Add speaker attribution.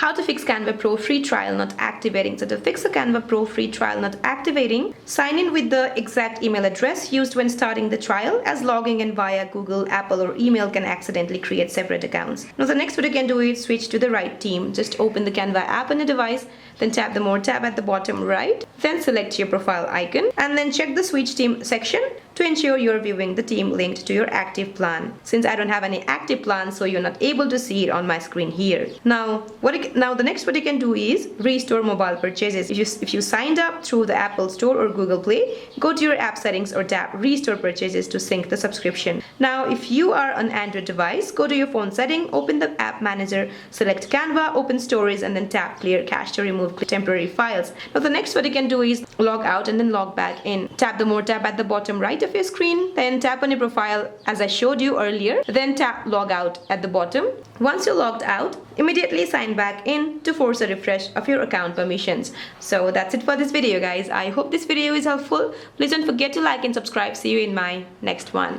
Speaker 1: How to fix Canva Pro free trial not activating. So to fix a Canva Pro free trial not activating, sign in with the exact email address used when starting the trial, as logging in via Google, Apple or email can accidentally create separate accounts. Now the next what you can do is switch to the right team. Just open the Canva app on your device, then tap the More tab at the bottom right, then select your profile icon and then check the Switch Team section to ensure you're viewing the team linked to your active plan. Since I don't have any active plan, so you're not able to see it on my screen here. Now the next what you can do is restore mobile purchases. If you signed up through the Apple Store or Google Play, go to your app settings or tap restore purchases to sync the subscription. Now if you are on Android device, go to your phone setting, open the app manager, select Canva, open stories and then tap clear cache to remove temporary files. Now the next what you can do is log out and then log back in. Tap the More tab at the bottom right of your screen, then tap on your profile as I showed you earlier, then tap log out at the bottom. Once you're logged out, immediately sign back in to force a refresh of your account permissions. So that's it for this video guys. I hope this video is helpful. Please don't forget to like and subscribe. See you in my next one.